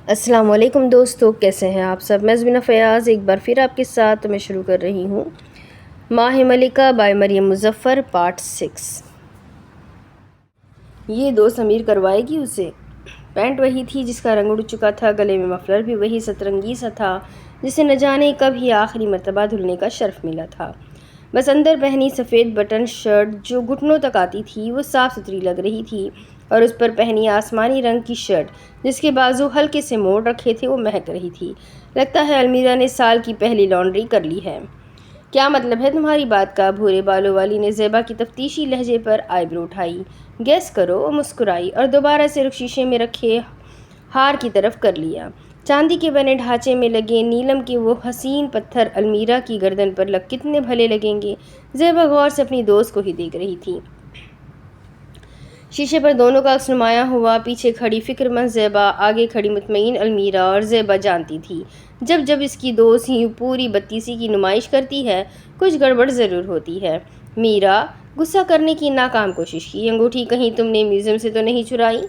السلام علیکم دوستو، کیسے ہیں آپ سب؟ میں زمینہ فیاض ایک بار پھر آپ کے ساتھ میں شروع کر رہی ہوں ماہ ملکہ بائی مریم مظفر پارٹ 6۔ یہ دوست امیر کروائے گی اسے۔ پینٹ وہی تھی جس کا رنگ اڑ چکا تھا، گلے میں مفلر بھی وہی سترنگی سا تھا جسے نہ جانے کب ہی آخری مرتبہ دھلنے کا شرف ملا تھا۔ بس اندر پہنی سفید بٹن شرٹ جو گھٹنوں تک آتی تھی وہ صاف ستھری لگ رہی تھی، اور اس پر پہنی آسمانی رنگ کی شرٹ جس کے بازو ہلکے سے موڑ رکھے تھے وہ مہک رہی تھی۔ لگتا ہے المیرا نے سال کی پہلی لانڈری کر لی ہے۔ کیا مطلب ہے تمہاری بات کا؟ بھورے بالوں والی نے زیبا کی تفتیشی لہجے پر آئی برو اٹھائی۔ گیس کرو۔ وہ مسکرائی اور دوبارہ سے رخ شیشے میں رکھے ہار کی طرف کر لیا۔ چاندی کے بنے ڈھانچے میں لگے نیلم کے وہ حسین پتھر المیرا کی گردن پر کتنے بھلے لگیں گے۔ زیبا غور سے اپنی دوست کو ہی دیکھ رہی تھی۔ شیشے پر دونوں کا عکس نمایاں ہوا، پیچھے کھڑی فکر مند زیبا، آگے کھڑی مطمئن المیرا، اور زیبا جانتی تھی جب اس کی دوست ہی پوری بدتیسی کی نمائش کرتی ہے کچھ گڑبڑ ضرور ہوتی ہے۔ میرا غصہ کرنے کی ناکام کوشش کی۔ انگوٹھی کہیں تم نے میوزیم سے تو نہیں چرائی؟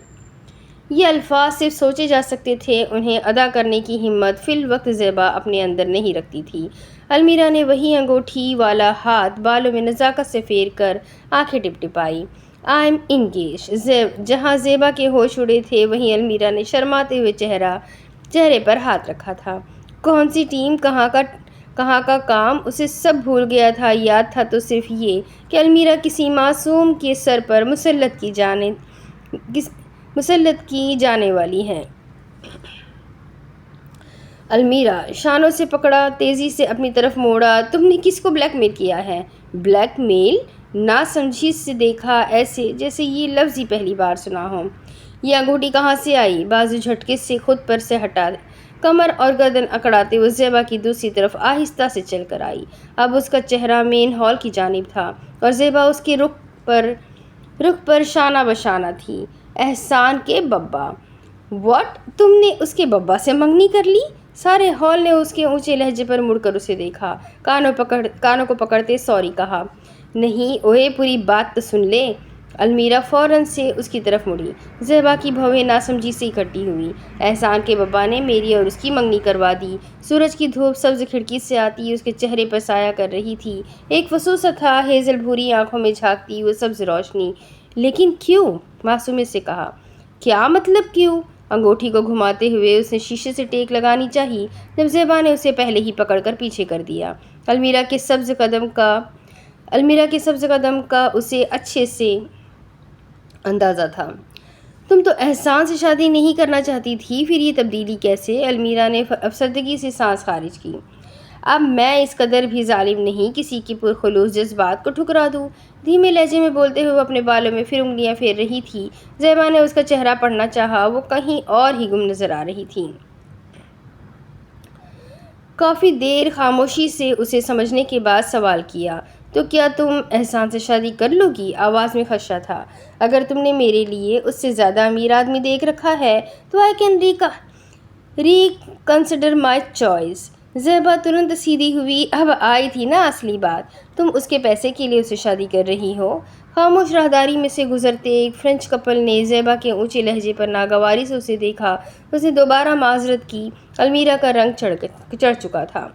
یہ الفاظ صرف سوچے جا سکتے تھے، انہیں ادا کرنے کی ہمت فی الوقت زیبا اپنے اندر نہیں رکھتی تھی۔ المیرا نے وہی انگوٹھی والا ہاتھ بالوں میں نزاکت سے پھیر کر آنکھیں ٹپٹپائی۔ I am engaged. جہاں زیبا کے ہوش اڑے تھے وہیں المیرا نے شرماتے ہوئے چہرے پر ہاتھ رکھا تھا۔ کون سی ٹیم، کہاں کا کام، اسے سب بھول گیا تھا۔ یاد تھا تو صرف یہ کہ المیرا کسی معصوم کے سر پر مسلط کی جانے والی ہے۔ المیرا شانوں سے پکڑا، تیزی سے اپنی طرف موڑا۔ تم نے کس کو بلیک میل کیا ہے؟ بلیک میل؟ ناسمجھی سے دیکھا ایسے جیسے یہ لفظ ہی پہلی بار سنا ہو۔ یہ انگوٹھی کہاں سے آئی؟ بازو جھٹکے سے خود پر سے ہٹا کمر اور گردن اکڑاتے ہوئے زیبا کی دوسری طرف آہستہ سے چل کر آئی۔ اب اس کا چہرہ مین ہال کی جانب تھا اور زیبا اس کے رخ پر شانہ بشانہ تھی۔ احسان کے ببا۔ واٹ؟ تم نے اس کے ببا سے منگنی کر لی؟ سارے ہال نے اس کے اونچے لہجے پر مڑ کر اسے دیکھا۔ کانوں کو پکڑتے سوری کہا۔ نہیں اوئے، پوری بات تو سن لے۔ المیرا فوراً سے اس کی طرف مڑی۔ زیبا کی بھویں ناسمجھی سے اکٹھی ہوئی۔ احسان کے بابا نے میری اور اس کی منگنی کروا دی۔ سورج کی دھوپ سبز کھڑکی سے آتی اس کے چہرے پر سایہ کر رہی تھی۔ ایک وسوسہ تھا ہیزل بھوری آنکھوں میں جھانکتی وہ سبز روشنی۔ لیکن کیوں؟ معصومیت سے کہا۔ کیا مطلب کیوں؟ انگوٹھی کو گھماتے ہوئے اس نے شیشے سے ٹیک لگانی چاہی جب زیبا نے اسے پہلے ہی پکڑ کر پیچھے کر دیا۔ المیرا کے سبز قدم کا اسے اچھے سے اندازہ تھا۔ تم تو احسان سے شادی نہیں کرنا چاہتی تھی، پھر یہ تبدیلی کیسے؟ المیرا نے افسردگی سے سانس خارج کی۔ اب میں اس قدر بھی ظالم نہیں کسی کی پرخلوص جذبات کو ٹھکرا دوں۔ دھیمے لہجے میں بولتے ہوئے اپنے بالوں میں پھر انگلیاں پھیر رہی تھی۔ زیبا نے اس کا چہرہ پڑھنا چاہا، وہ کہیں اور ہی گم نظر آ رہی تھی۔ کافی دیر خاموشی سے اسے سمجھنے کے بعد سوال کیا، تو کیا تم احسان سے شادی کر لو گی؟ آواز میں خدشہ تھا۔ اگر تم نے میرے لیے اس سے زیادہ امیر آدمی دیکھ رکھا ہے تو I can reconsider my choice. Zeba ترنت سیدھی ہوئی۔ اب آئی تھی نا اصلی بات، تم اس کے پیسے کے لیے اسے شادی کر رہی ہو۔ خاموش راہداری میں سے گزرتے ایک فرینچ کپل نے زیبا کے اونچے لہجے پر ناگواری سے اسے دیکھا۔ اس نے دوبارہ معذرت کی۔ المیرا کا رنگ چڑھ چکا تھا۔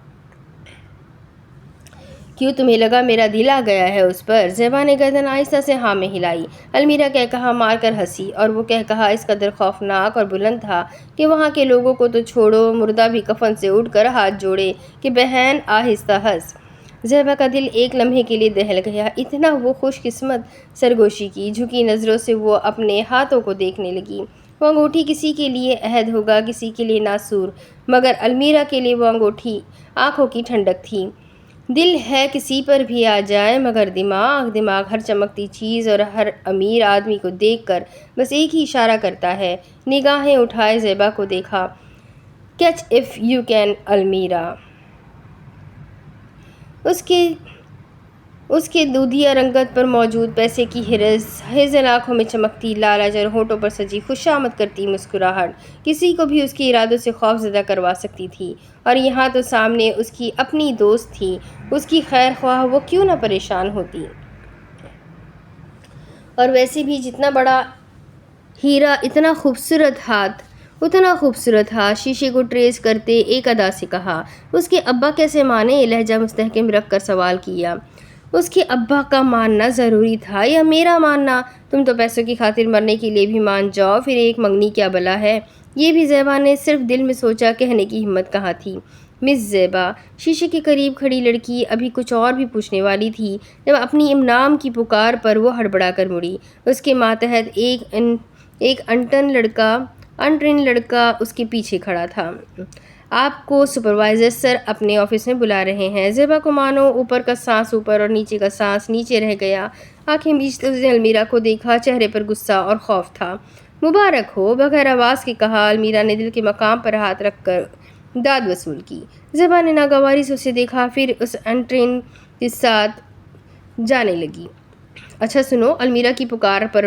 کیوں تمہیں لگا میرا دل آ گیا ہے اس پر؟ زیبا نے گردن آہستہ سے ہاں میں ہلائی۔ المیرا کہا مار کر ہنسی، اور وہ کہا اس قدر خوفناک اور بلند تھا کہ وہاں کے لوگوں کو تو چھوڑو، مردہ بھی کفن سے اٹھ کر ہاتھ جوڑے کہ بہن آہستہ ہنس۔ زیبا کا دل ایک لمحے کے لیے دہل گیا۔ اتنا وہ خوش قسمت سرگوشی کی جھکی نظروں سے وہ اپنے ہاتھوں کو دیکھنے لگی۔ وہ انگوٹھی کسی کے لیے عہد ہوگا، کسی کے لیے ناسور، مگر المیرا کے لیے وہ انگوٹھی آنکھوں کی ٹھنڈک تھی۔ دل ہے کسی پر بھی آ جائے، مگر دماغ ہر چمکتی چیز اور ہر امیر آدمی کو دیکھ کر بس ایک ہی اشارہ کرتا ہے۔ نگاہیں اٹھائے زیبا کو دیکھا۔ کیچ اف یو کین المیرا۔ اس کے دودھیا رنگت پر موجود پیسے کی ہرس، ہیزل آنکھوں میں چمکتی لالچ اور ہونٹوں پر سجی خوشامد کرتی مسکراہٹ کسی کو بھی اس کے ارادوں سے خوف زدہ کروا سکتی تھی، اور یہاں تو سامنے اس کی اپنی دوست تھی، اس کی خیر خواہ، وہ کیوں نہ پریشان ہوتی؟ اور ویسے بھی جتنا بڑا ہیرا اتنا خوبصورت ہاتھ اتنا خوبصورت تھا۔ شیشے کو ٹریس کرتے ایک ادا سے کہا۔ اس کے ابا کیسے مانے؟ لہجہ مستحکم رکھ کر سوال کیا۔ اس کے ابا کا ماننا ضروری تھا یا میرا ماننا؟ تم تو پیسوں کی خاطر مرنے کے لیے بھی مان جاؤ، پھر ایک منگنی کیا بلا ہے؟ یہ بھی زیبا نے صرف دل میں سوچا، کہنے کی ہمت کہاں تھی۔ مس زیبا، شیشے کے قریب کھڑی لڑکی ابھی کچھ اور بھی پوچھنے والی تھی جب اپنی نام کی پکار پر وہ ہڑبڑا کر مڑی۔ اس کے ماتحت ایک انٹرن لڑکا اس کے پیچھے کھڑا تھا۔ آپ کو سپروائزر سر اپنے آفس میں بلا رہے ہیں۔ زیبا کو مانو اوپر کا سانس اوپر اور نیچے کا سانس نیچے رہ گیا۔ آنکھیں بھیجتے اس نے المیرا کو دیکھا، چہرے پر غصہ اور خوف تھا۔ مبارک ہو، بغیر آواز کے کہا۔ المیرا نے دل کے مقام پر ہاتھ رکھ کر داد وصول کی۔ زیبا نے ناگواری سے اسے دیکھا، پھر اس انٹرن کے ساتھ جانے لگی۔ اچھا سنو، المیرا کی پکارنے پر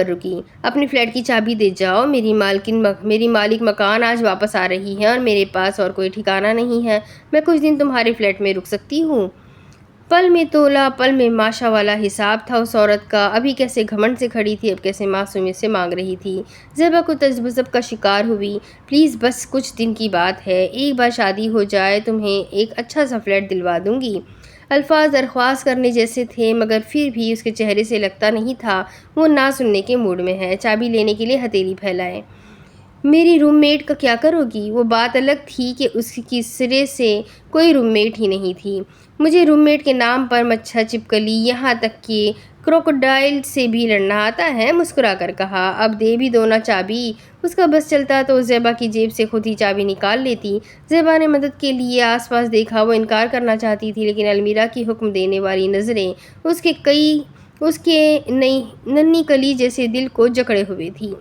رکی۔ اپنی فلیٹ کی چابی دے جاؤ، میری مالک مکان آج واپس آ رہی ہے اور میرے پاس اور کوئی ٹھکانہ نہیں ہے۔ میں کچھ دن تمہارے فلیٹ میں رک سکتی ہوں؟ پل میں تولا، پل میں ماشا والا حساب تھا اس عورت کا۔ ابھی کیسے گھمنڈ سے کھڑی تھی، اب کیسے معصومیت سے مانگ رہی تھی۔ زیبا کو تذبذب کا شکار ہوئی۔ پلیز بس کچھ دن کی بات ہے، ایک بار شادی ہو جائے تمہیں ایک اچھا سا فلیٹ دلوا دوں گی۔ الفاظ درخواست کرنے جیسے تھے مگر پھر بھی اس کے چہرے سے لگتا نہیں تھا وہ نہ سننے کے موڈ میں ہے۔ چابی لینے کے لیے ہتھیلی پھیلائے۔ میری روم میٹ کا کیا کرو گی؟ وہ بات الگ تھی کہ اس کی سرے سے کوئی روم میٹ ہی نہیں تھی۔ مجھے روم میٹ کے نام پر مچھا چپکلی، یہاں تک کہ کروکوڈائل سے بھی لڑنا آتا ہے، مسکرا کر کہا۔ اب دے بھی دو نا چابی۔ اس کا بس چلتا تو زیبا کی جیب سے خود ہی چابی نکال لیتی۔ زیبا نے مدد کے لیے آس پاس دیکھا، وہ انکار کرنا چاہتی تھی لیکن المیرا کی حکم دینے والی نظریں اس کے ننھی کلی جیسے دل کو جکڑے ہوئے تھی۔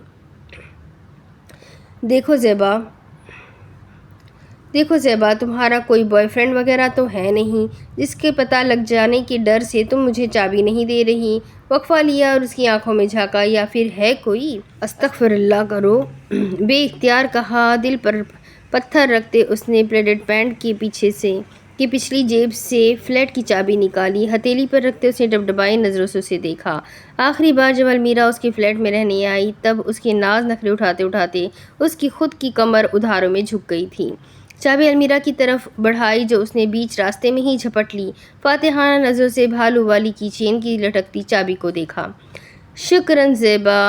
دیکھو زیبا، تمہارا کوئی بوائے فرینڈ وغیرہ تو ہے نہیں جس کے پتہ لگ جانے کے ڈر سے تم مجھے چابی نہیں دے رہی؟ وقفہ لیا اور اس کی آنکھوں میں جھانکا۔ یا پھر ہے کوئی؟ استغفر اللہ کرو، بے اختیار کہا۔ دل پر پتھر رکھتے اس نے پلیڈڈ پینٹ کی پچھلی جیب سے فلیٹ کی چابی نکالی۔ ہتھیلی پر رکھتے اس نے ڈبڈبائی نظروں سے اسے دیکھا۔ آخری بار جب المیرا اس کے فلیٹ میں رہنے آئی تب اس کے ناز نخرے اٹھاتے اٹھاتے اس کی خود کی کمر ادھاروں میں جھک گئی تھی۔ چابی المیرا کی طرف بڑھائی جو اس نے بیچ راستے میں ہی جھپٹ لی۔ فاتحانہ نظروں سے بھالو والی کی چین کی لٹکتی چابی کو دیکھا۔ شکراً زیبا،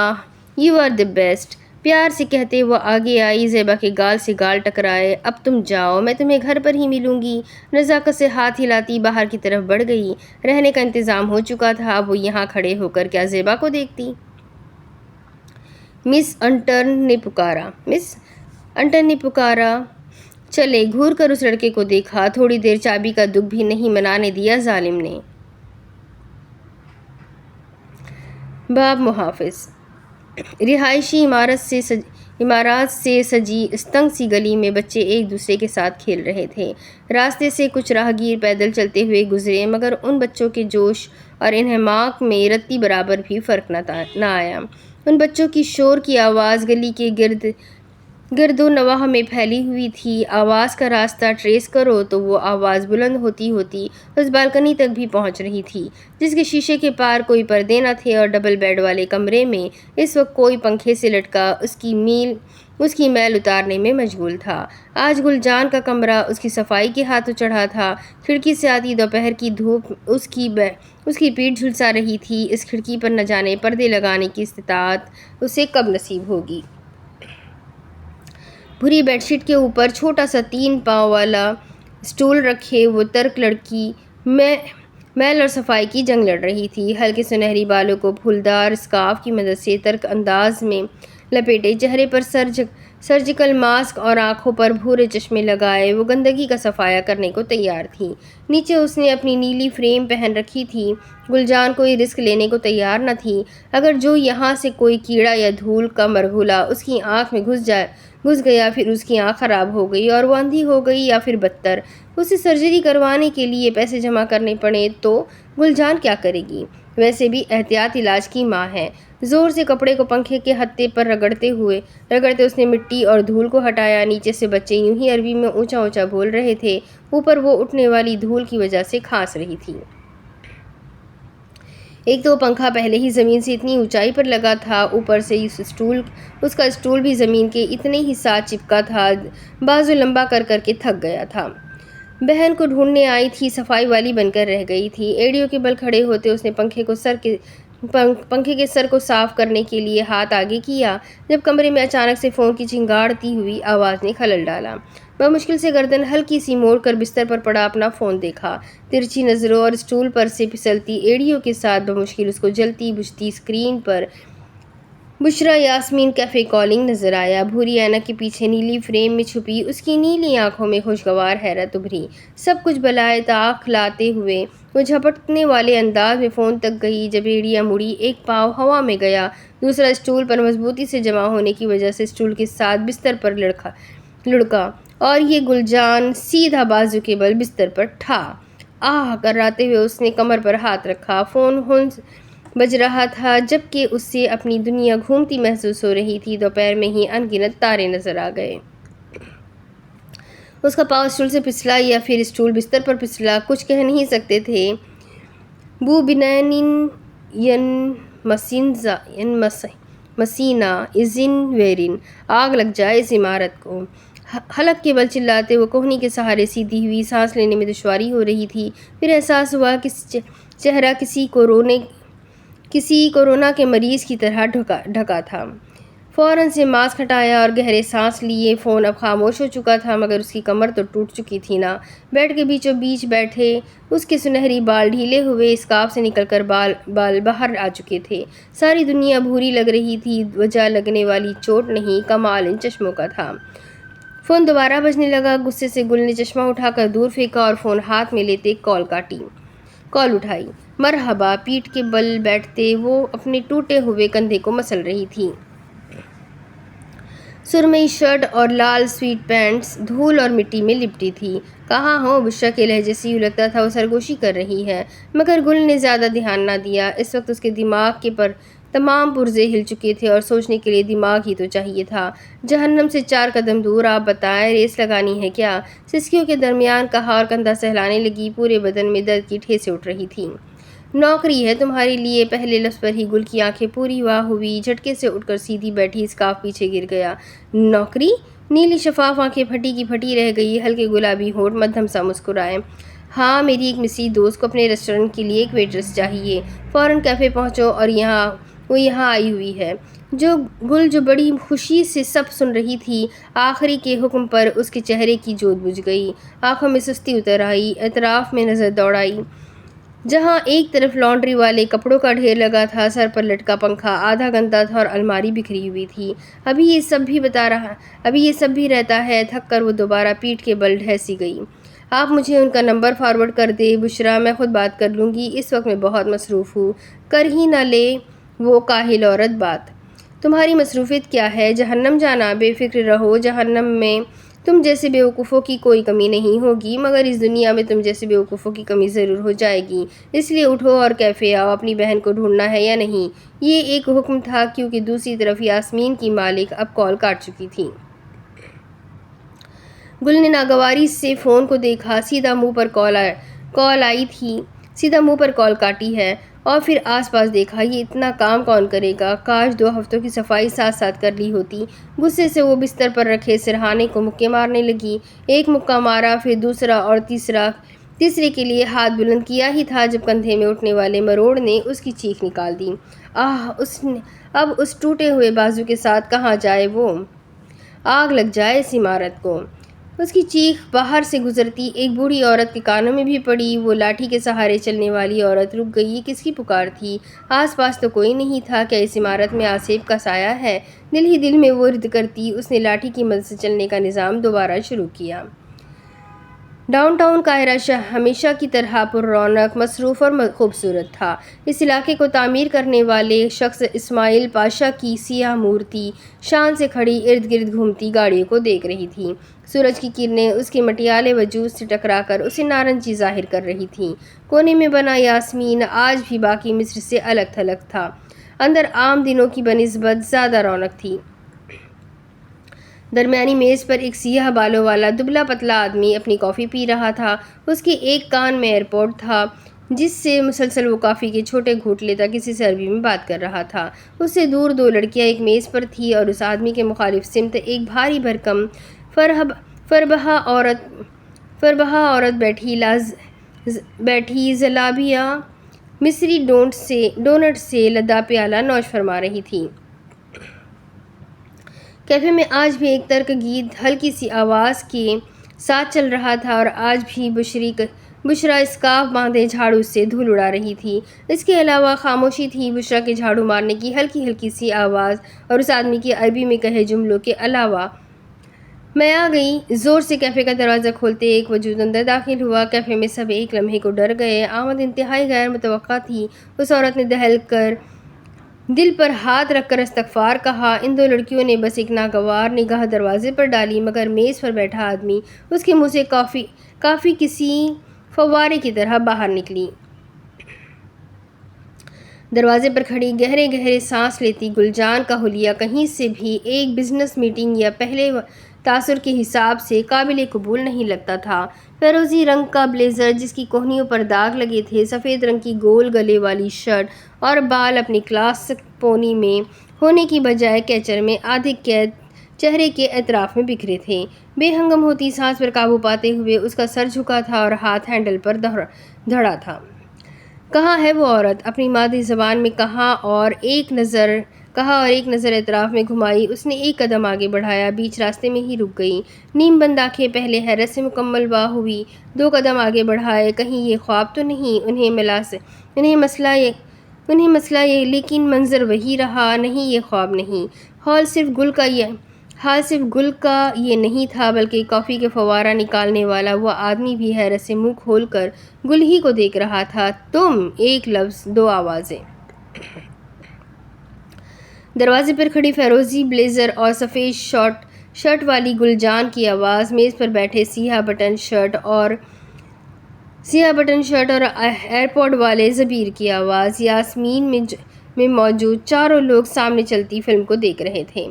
یو آر دی بیسٹ، پیار سے کہتے وہ آگے آئی۔ زیبا کے گال سے گال ٹکرائے۔ اب تم جاؤ، میں تمہیں گھر پر ہی ملوں گی۔ نزاکت سے ہاتھ ہلاتی باہر کی طرف بڑھ گئی۔ رہنے کا انتظام ہو چکا تھا، اب وہ یہاں کھڑے ہو کر کیا زیبا کو دیکھتی؟ مس انٹرن نے پکارا۔ چلے گھور کر اس لڑکے کو دیکھا۔ تھوڑی دیر چابی کا دکھ بھی نہیں منانے دیا ظالم نے۔ باب محافظ۔ رہائشی عمارات سے سجی اس تنگ سی گلی میں بچے ایک دوسرے کے ساتھ کھیل رہے تھے۔ راستے سے کچھ راہگیر پیدل چلتے ہوئے گزرے مگر ان بچوں کے جوش اور انہماک میں رتی برابر بھی فرق نہ آیا۔ ان بچوں کی شور کی آواز گلی کے گرد و نواح میں پھیلی ہوئی تھی۔ آواز کا راستہ ٹریس کرو تو وہ آواز بلند ہوتی ہوتی اس بالکنی تک بھی پہنچ رہی تھی جس کے شیشے کے پار کوئی پردے نہ تھے اور ڈبل بیڈ والے کمرے میں اس وقت کوئی پنکھے سے لٹکا اس کی میل اتارنے میں مشغول تھا۔ آج گل جان کا کمرہ اس کی صفائی کے ہاتھوں چڑھا تھا۔ کھڑکی سے آتی دوپہر کی دھوپ اس کی پیٹھ جھلسا رہی تھی۔ اس کھڑکی پر نہ جانے پردے لگانے کی استطاعت اسے کب نصیب ہوگی۔ بھوری بیڈ شیٹ کے اوپر چھوٹا سا 3 پاؤں والا سٹول رکھے وہ ترک لڑکی میل اور صفائی کی جنگ لڑ رہی تھی۔ ہلکے سنہری بالوں کو پھولدار اسکارف کی مدد سے ترک انداز میں لپیٹے، چہرے پر سرجیکل ماسک اور آنکھوں پر بھورے چشمے لگائے وہ گندگی کا صفایا کرنے کو تیار تھی۔ نیچے اس نے اپنی نیلی فریم پہن رکھی تھی۔ گلجان کوئی رسک لینے کو تیار نہ تھی۔ اگر جو یہاں سے کوئی کیڑا یا دھول کا مرغولا اس کی آنکھ میں گھس گیا پھر اس کی آنکھ خراب ہو گئی اور وہ اندھی ہو گئی یا پھر بدتر اسے سرجری کروانے کے لیے پیسے جمع کرنے پڑے تو گلجان کیا کرے گی؟ ویسے بھی احتیاط علاج کی ماں ہے۔ زور سے کپڑے کو پنکھے کے ہتھے پر رگڑتے اس نے مٹی اور دھول کو ہٹایا۔ نیچے سے بچے یوں ہی عربی میں اونچا اونچا بول رہے تھے، اوپر وہ اٹھنے والی دھول کی وجہ سے کھانس رہی تھی۔ ایک تو وہ پنکھا پہلے ہی زمین سے اتنی اونچائی پر لگا تھا، اوپر سے اس کا اسٹول بھی زمین کے اتنے ہی ساتھ چپکا تھا، بازو لمبا کر کر کے تھک گیا تھا۔ بہن کو ڈھونڈنے آئی تھی، صفائی والی بن کر رہ گئی تھی۔ ایڑیوں کے بل کھڑے ہوتے اس نے پنکھے کے سر کو صاف کرنے کے لیے ہاتھ آگے کیا، جب کمرے میں اچانک سے فون کی چنگاڑتی ہوئی آواز نے خلل ڈالا۔ بمشکل سے گردن ہلکی سی موڑ کر بستر پر پڑا اپنا فون دیکھا۔ ترچھی نظروں اور اسٹول پر سے پھسلتی ایڑیوں کے ساتھ بمشکل اس کو جلتی بجھتی اسکرین پر بشریٰ یاسمین کیفے کالنگ نظر آیا۔ بھوری اینک کے پیچھے نیلی فریم میں چھپی اس کی نیلی آنکھوں میں خوشگوار حیرت ابھری۔ سب کچھ بالائے طاق لاتے ہوئے وہ جھپٹنے والے انداز میں فون تک گئی۔ جب ایڑیاں مڑی، ایک پاؤں ہوا میں گیا، دوسرا اسٹول پر مضبوطی سے جمع ہونے کی وجہ سے اسٹول کے ساتھ بستر پر لڑکا اور یہ گلجان سیدھا بازو کے بل بستر پر ٹھا۔ آہ کراتے ہوئے اس نے کمر پر ہاتھ رکھا۔ فون ہنس بج رہا تھا جبکہ اس سے اپنی دنیا گھومتی محسوس ہو رہی تھی۔ دوپہر میں ہی ان گنت تارے نظر آ گئے۔ اس کا پاؤں اسٹول سے پھسلا یا پھر اسٹول بستر پر پھسلا، کچھ کہہ نہیں سکتے تھے۔ بو بنینن ین مسینا ازن ویرن، آگ لگ جائے اس عمارت کو۔ حلق کے بل چلاتے وہ کوہنی کے سہارے سیدھی ہوئی۔ سانس لینے میں دشواری ہو رہی تھی۔ پھر احساس ہوا کہ چہرہ کسی کورونا کے مریض کی طرح ڈھکا تھا۔ فوراً سے ماسک ہٹایا اور گہرے سانس لیے۔ فون اب خاموش ہو چکا تھا، مگر اس کی کمر تو ٹوٹ چکی تھی نا۔ بیڈ کے بیچوں بیچ بیٹھے اس کے سنہری بال ڈھیلے ہوئے اسکارف سے نکل کر بال باہر آ چکے تھے۔ ساری دنیا بھوری لگ رہی تھی۔ وجہ لگنے والی چوٹ نہیں، کمال ان چشموں کا تھا۔ فون دوبارہ بجنے لگا۔ غصے سے گل نے چشمہ اٹھا کر دور پھینکا اور فون ہاتھ میں لیتے کال اٹھائی۔ مرحبا۔ پیٹھ کے بل بیٹھتے وہ اپنے ٹوٹے ہوئے کندھے کو مسل رہی تھی۔ سرمئی شرٹ اور لال سویٹ پینٹس دھول اور مٹی میں لپٹی تھی۔ کہاں ہو؟ بشریٰ کے لہجے سے یوں لگتا تھا وہ سرگوشی کر رہی ہے، مگر گل نے زیادہ دھیان نہ دیا۔ اس وقت اس کے دماغ کے تمام پرزے ہل چکے تھے اور سوچنے کے لیے دماغ ہی تو چاہیے تھا۔ جہنم سے 4 قدم دور، آپ بتائیں ریس لگانی ہے کیا؟ سسکیوں کے درمیان کہا اور کندھا سہلانے لگی۔ پورے بدن میں درد کی ٹھیسیں اٹھ رہی تھیں۔ نوکری ہے تمہارے لیے۔ پہلے لفظ پر ہی گل کی آنکھیں پوری واہ ہوئی۔ جھٹکے سے اٹھ کر سیدھی بیٹھی، اسکارف پیچھے گر گیا۔ نوکری؟ نیلی شفاف آنکھیں پھٹی کی پھٹی رہ گئی، ہلکے گلابی ہونٹ مدھم سا مسکرائے۔ ہاں، میری ایک مصری دوست کو اپنے ریسٹورنٹ کے لیے ایک ویٹرس چاہیے۔ فوراً کیفے پہنچو اور وہ یہاں آئی ہوئی ہے۔ گل جو بڑی خوشی سے سب سن رہی تھی، آخری کے حکم پر اس کے چہرے کی جوت بجھ گئی۔ آنکھوں میں سستی اتر آئی، اطراف میں نظر دوڑائی۔ جہاں ایک طرف لانڈری والے کپڑوں کا ڈھیر لگا تھا، سر پر لٹکا پنکھا آدھا گندا تھا اور الماری بکھری ہوئی تھی۔ ابھی یہ سب بھی رہتا ہے۔ تھک کر وہ دوبارہ پیٹھ کے بل ڈھیسی گئی۔ آپ مجھے ان کا نمبر فارورڈ کر دیں بشریٰ، میں خود بات کر لوں گی، اس وقت میں بہت مصروف ہوں۔ کر ہی نہ لے وہ کاہل عورت بات۔ تمہاری مصروفیت کیا ہے؟ جہنم جانا۔ بے فکر رہو، جہنم میں تم جیسے بیوقوفوں کی کوئی کمی نہیں ہوگی، مگر اس دنیا میں تم جیسے بیوقوفوں کی کمی ضرور ہو جائے گی۔ اس لیے اٹھو اور کیفے آؤ۔ اپنی بہن کو ڈھونڈنا ہے یا نہیں؟ یہ ایک حکم تھا، کیونکہ دوسری طرف یاسمین کی مالک اب کال کاٹ چکی تھی۔ گل نے ناگواری سے فون کو دیکھا۔ سیدھا منہ پر کال آئی تھی، سیدھا منہ پر کال کاٹی ہے، اور پھر آس پاس دیکھا۔ یہ اتنا کام کون کرے گا؟ کاش 2 ہفتوں کی صفائی ساتھ ساتھ کر لی ہوتی۔ غصے سے وہ بستر پر رکھے سرہانے کو مکے مارنے لگی۔ ایک مکہ مارا، پھر دوسرا اور تیسرے کے لیے ہاتھ بلند کیا ہی تھا جب کندھے میں اٹھنے والے مروڑ نے اس کی چیخ نکال دی۔ آہ! اب اس ٹوٹے ہوئے بازو کے ساتھ کہاں جائے وہ؟ آگ لگ جائے اس عمارت کو۔ اس کی چیخ باہر سے گزرتی ایک بوڑھی عورت کے کانوں میں بھی پڑی۔ وہ لاٹھی کے سہارے چلنے والی عورت رک گئی۔ یہ کس کی پکار تھی؟ آس پاس تو کوئی نہیں تھا۔ کیا اس عمارت میں آصف کا سایہ ہے؟ دل ہی دل میں وہ رد کرتی اس نے لاٹھی کی مدد سے چلنے کا نظام دوبارہ شروع کیا۔ ڈاؤن ٹاؤن قاہرہ ہمیشہ کی طرح پر رونق، مصروف اور خوبصورت تھا۔ اس علاقے کو تعمیر کرنے والے شخص اسماعیل پاشا کی سیاہ مورتی شان سے کھڑی ارد گرد گھومتی گاڑیوں کو دیکھ رہی تھی۔ سورج کی کرنیں اس کے مٹیالے وجود سے ٹکرا کر اسے نارنجی ظاہر کر رہی تھیں۔ کونے میں بنا یاسمین آج بھی باقی مصر سے الگ تھلگ تھا، اندر عام دنوں کی بنسبت زیادہ رونق تھی۔ درمیانی میز پر ایک سیاہ بالوں والا دبلا پتلا آدمی اپنی کافی پی رہا تھا۔ اس کے ایک کان میں ایئر پوڈ تھا جس سے مسلسل وہ کافی کے چھوٹے گھونٹ لیتا کسی سے عربی میں بات کر رہا تھا۔ اس سے دور دو لڑکیاں ایک میز پر تھی اور اس آدمی کے مخالف سمت ایک بھاری بھرکم فربہا عورت بیٹھی زلابیہ مصری ڈونٹ سے لدا پیالہ نوش فرما رہی تھی۔ کیفے میں آج بھی ایک ترک گیت ہلکی سی آواز کے ساتھ چل رہا تھا اور آج بھی بشرا اسکارف باندھے جھاڑو سے دھول اڑا رہی تھی۔ اس کے علاوہ خاموشی تھی، بشرا کے جھاڑو مارنے کی ہلکی سی آواز اور اس آدمی کے عربی میں کہے جملوں کے علاوہ۔ میں آ گئی، زور سے کیفے کا دروازہ کھولتے ایک وجود اندر داخل ہوا۔ کیفے میں سب ایک لمحے کو ڈر گئے۔ آمد انتہائی غیر متوقع تھی۔ اس عورت نے دہل کر دل پر ہاتھ رکھ کر استغفار کہا۔ ان دو لڑکیوں نے بس ایک ناگوار نگاہ دروازے پر ڈالی، مگر میز پر بیٹھا آدمی اس کے منہ سے کافی کسی فوارے کی طرح باہر نکلی۔ دروازے پر کھڑی گہرے سانس لیتی گلجان کا حلیہ کہیں سے بھی ایک بزنس میٹنگ یا پہلے تاثر کے حساب سے قابل قبول نہیں لگتا تھا۔ فیروزی رنگ کا بلیزر جس کی کوہنیوں پر داغ لگے تھے، سفید رنگ کی گول گلے والی شرٹ اور بال اپنی کلاسک پونی میں ہونے کی بجائے کیچر میں آدھے قید چہرے کے اطراف میں بکھرے تھے۔ بے ہنگم ہوتی سانس پر قابو پاتے ہوئے اس کا سر جھکا تھا اور ہاتھ ہینڈل پر دھڑا تھا۔ کہاں ہے وہ عورت؟ اپنی مادری زبان میں کہا اور ایک نظر اطراف میں گھمائی۔ اس نے ایک قدم آگے بڑھایا، بیچ راستے میں ہی رک گئی۔ نیم بند آنکھیں پہلے حیرت سے مکمل واہ ہوئی، دو قدم آگے بڑھائے، کہیں یہ خواب تو نہیں؟ انہیں مسئلہ یہ لیکن منظر وہی رہا، نہیں یہ خواب نہیں۔ حال صرف گل کا یہ نہیں تھا بلکہ کافی کے فوارہ نکالنے والا وہ آدمی بھی حیرت سے منہ کھول کر گل ہی کو دیکھ رہا تھا۔ تم! ایک لفظ، دو آوازیں۔ دروازے پر کھڑی فیروزی بلیزر اور سفید شرٹ والی گلجان کی آواز، میز پر بیٹھے سیاہ بٹن شرٹ اور ایئرپورٹ والے زبیر کی آواز، یاسمین میں موجود چاروں لوگ سامنے چلتی فلم کو دیکھ رہے تھے۔